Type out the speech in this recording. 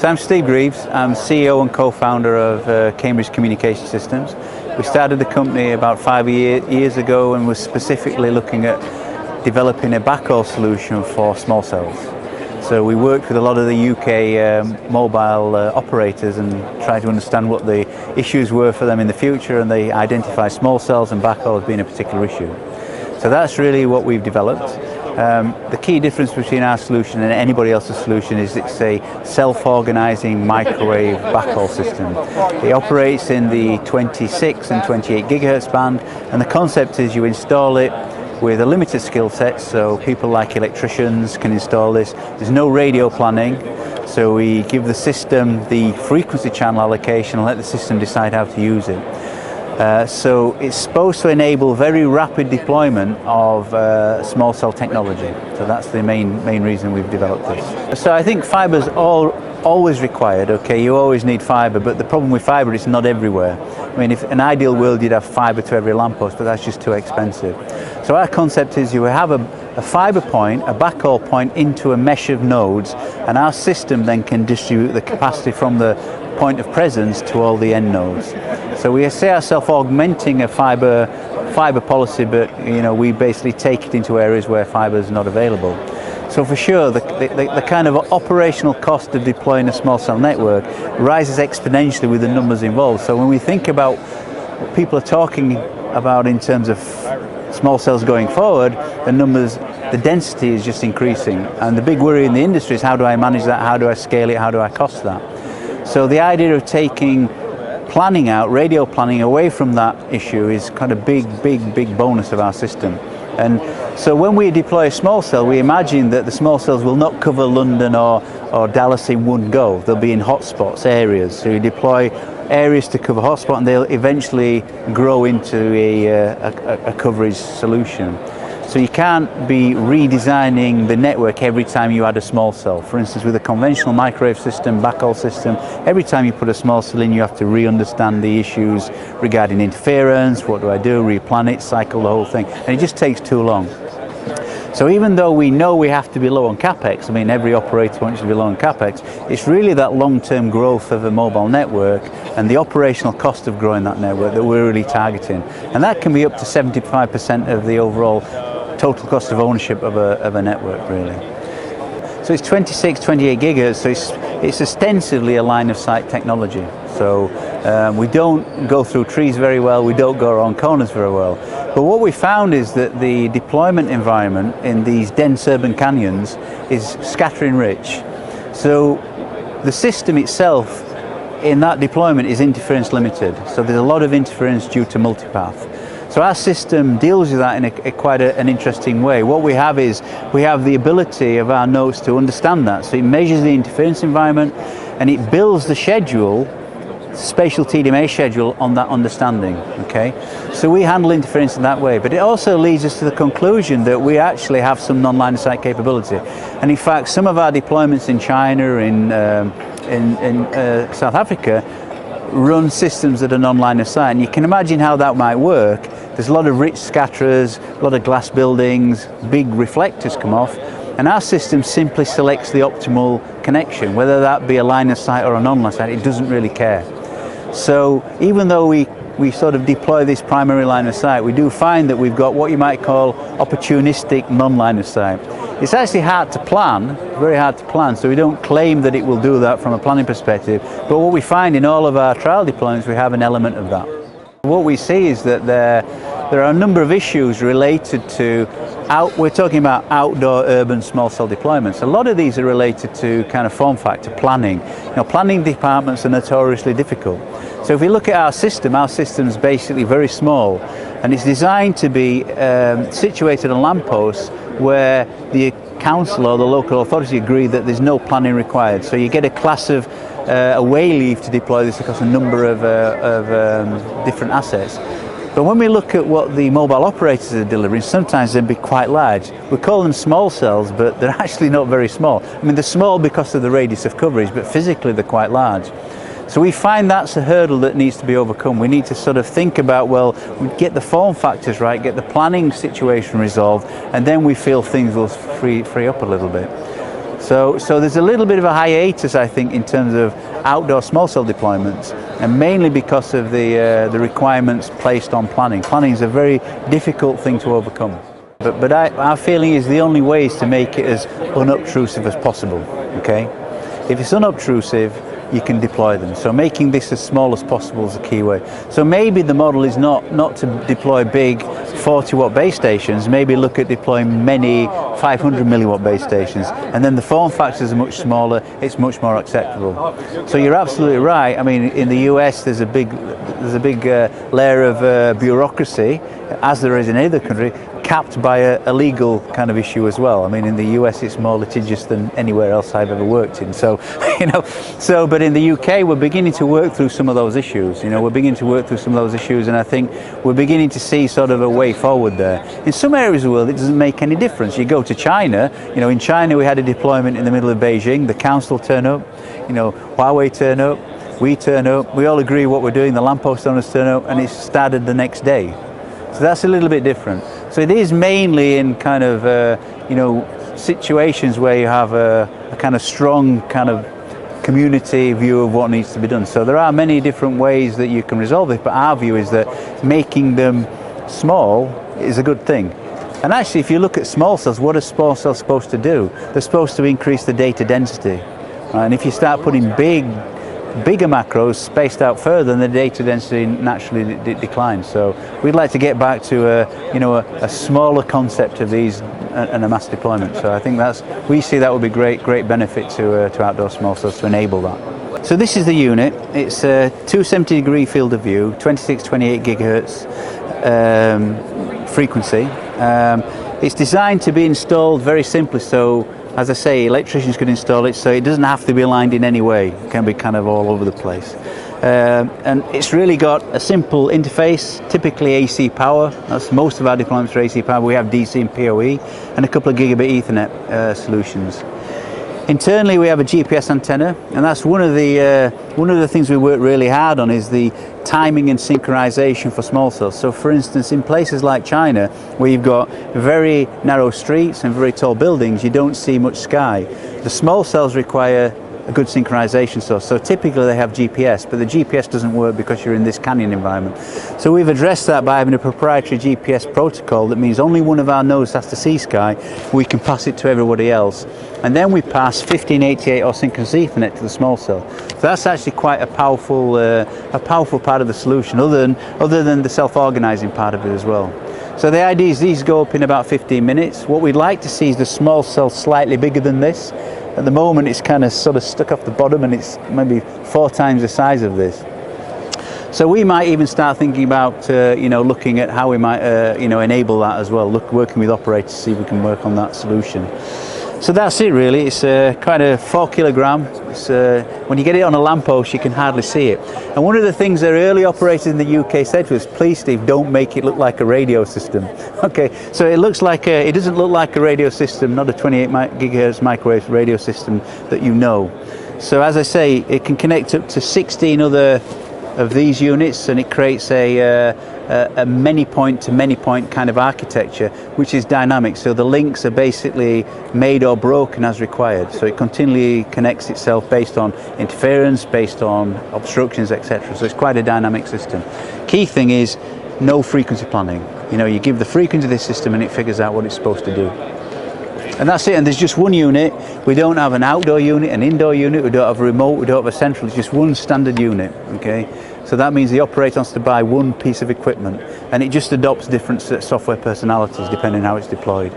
So I'm Steve Greaves. I'm CEO and co-founder of Cambridge Communication Systems. We started the company about 5 years ago and was specifically looking at developing a backhaul solution for small cells. So we worked with a lot of the UK mobile operators and tried to understand what the issues were for them in the future, and they identified small cells and backhaul as being a particular issue. So that's really what we've developed. The key difference between our solution and anybody else's solution is it's a self-organizing microwave backhaul system. It operates in the 26 and 28 gigahertz band, and the concept is you install it with a limited skill set, so people like electricians can install this. There's no radio planning, so we give the system the frequency channel allocation and let the system decide how to use it. So it's supposed to enable very rapid deployment of small cell technology. So that's the main reason we've developed this. So I think fiber's always required. Okay, you always need fiber, but the problem with fiber is not everywhere. I mean, if an ideal world, you'd have fiber to every lamppost, but that's just too expensive. So our concept is you have a fiber point, a backhaul point into a mesh of nodes, and our system then can distribute the capacity from the point of presence to all the end nodes. So we see ourselves augmenting a fiber policy, but we basically take it into areas where fiber is not available. So for sure, the kind of operational cost of deploying a small cell network rises exponentially with the numbers involved. So when we think about what people are talking about in terms of small cells going forward, the density is just increasing. And the big worry in the industry is, how do I manage that? How do I scale it? How do I cost that? So the idea of taking planning out, radio planning away from that issue is kind of big bonus of our system. And so when we deploy a small cell, we imagine that the small cells will not cover London or Dallas in one go. They'll be in hotspots, areas. So you deploy areas to cover hotspot, and they'll eventually grow into a coverage solution. So you can't be redesigning the network every time you add a small cell. For instance, with a conventional microwave system, backhaul system, every time you put a small cell in, you have to re-understand the issues regarding interference, what do I do, replan it, cycle the whole thing, and it just takes too long. So even though we know we have to be low on capex, I mean every operator wants to be low on capex, it's really that long-term growth of a mobile network and the operational cost of growing that network that we're really targeting. And that can be up to 75% of the overall total cost of ownership of a network, really. So it's 26, 28 gigahertz, so it's ostensibly a line of sight technology. So we don't go through trees very well, we don't go around corners very well. But what we found is that the deployment environment in these dense urban canyons is scattering rich. So the system itself in that deployment is interference limited. So there's a lot of interference due to multipath. So our system deals with that in quite an interesting way. What we have is, we have the ability of our nodes to understand that. So it measures the interference environment and it builds the schedule, spatial TDMA schedule, on that understanding, okay? So we handle interference in that way, but it also leads us to the conclusion that we actually have some non-line of sight capability. And in fact, some of our deployments in China, in South Africa, run systems that are non-line of sight, and you can imagine how that might work. There's a lot of rich scatterers, a lot of glass buildings, big reflectors come off, and our system simply selects the optimal connection, whether that be a line of sight or a non-line of sight, it doesn't really care. So even though we sort of deploy this primary line of sight, we do find that we've got what you might call opportunistic non-line of sight. It's actually hard to plan, very hard to plan, so we don't claim that it will do that from a planning perspective, but what we find in all of our trial deployments, we have an element of that. What we see is that there are a number of issues related to, we're talking about outdoor urban small cell deployments. A lot of these are related to kind of form factor planning. Planning departments are notoriously difficult. So if we look at our system's basically very small, and it's designed to be situated on lampposts where the council or the local authority agree that there's no planning required. So you get a class of away leave to deploy this across a number of different assets. But when we look at what the mobile operators are delivering, sometimes they'd be quite large. We call them small cells, but they're actually not very small. I mean, they're small because of the radius of coverage, but physically they're quite large. So we find that's a hurdle that needs to be overcome. We need to sort of think about, well, we get the form factors right, get the planning situation resolved, and then we feel things will free up a little bit. So there's a little bit of a hiatus, I think, in terms of outdoor small cell deployments, and mainly because of the requirements placed on planning. Planning is a very difficult thing to overcome. But our feeling is the only way is to make it as unobtrusive as possible. Okay, if it's unobtrusive, you can deploy them. So making this as small as possible is the key way. So maybe the model is not to deploy big 40-watt base stations, maybe look at deploying many 500 milliwatt base stations, and then the form factors are much smaller, it's much more acceptable. So you're absolutely right. I mean, in the US there's a big layer of bureaucracy, as there is in any other country, capped by a legal kind of issue as well. I mean, in the US it's more litigious than anywhere else I've ever worked in. So, but in the UK we're beginning to work through some of those issues. We're beginning to work through some of those issues, and I think we're beginning to see sort of a way forward there. In some areas of the world it doesn't make any difference. You go to China, in China we had a deployment in the middle of Beijing, the council turn up, Huawei turn up, we turn up, we all agree what we're doing, the lamppost owners turn up, and it's started the next day. So that's a little bit different. So it is mainly in kind of, situations where you have a kind of strong kind of community view of what needs to be done. So there are many different ways that you can resolve it, but our view is that making them small is a good thing. And actually, if you look at small cells, what are small cells supposed to do? They're supposed to increase the data density. Right? And if you start putting bigger macros spaced out further, then the data density naturally declines. So we'd like to get back to a smaller concept of these and a mass deployment. So I think we see that would be great benefit to outdoor small cells to enable that. So this is the unit. It's a 270-degree field of view, 26-28 gigahertz frequency. It's designed to be installed very simply. So, as I say, electricians could install it, so it doesn't have to be aligned in any way. It can be kind of all over the place. And it's really got a simple interface, typically AC power. That's most of our deployments are AC power. We have DC and PoE, and a couple of gigabit Ethernet solutions. Internally, we have a GPS antenna, and that's one of the things we work really hard on is the timing and synchronization for small cells. So, for instance, in places like China, where you've got very narrow streets and very tall buildings, you don't see much sky. The small cells require a good synchronization source. So typically they have GPS, but the GPS doesn't work because you're in this canyon environment. So we've addressed that by having a proprietary GPS protocol that means only one of our nodes has to see sky. We can pass it to everybody else. And then we pass 1588 or synchronous Ethernet to the small cell. So that's actually quite a powerful part of the solution, other than the self-organizing part of it as well. So the idea is these go up in about 15 minutes. What we'd like to see is the small cell slightly bigger than this. At the moment it's kind of sort of stuck off the bottom and it's maybe 4 times the size of this. So we might even start thinking about looking at how we might enable that as well, working with operators to see if we can work on that solution. So that's it really. It's kind of 4 kilogram. It's, when you get it on a lamppost you can hardly see it. And one of the things that early operators in the UK said to us, please Steve, don't make it look like a radio system. Okay, so it doesn't look like a radio system, not a 28 gigahertz microwave radio system that you know. So as I say, it can connect up to 16 other of these units, and it creates a many point to many point kind of architecture which is dynamic. So the links are basically made or broken as required, so it continually connects itself based on interference, based on obstructions, etc. So it's quite a dynamic system. Key thing is no frequency planning. You give the frequency to this system and it figures out what it's supposed to do. And that's it, and there's just one unit. We don't have an outdoor unit, an indoor unit, we don't have a remote, we don't have a central, it's just one standard unit, okay? So that means the operator wants to buy one piece of equipment, and it just adopts different software personalities depending on how it's deployed.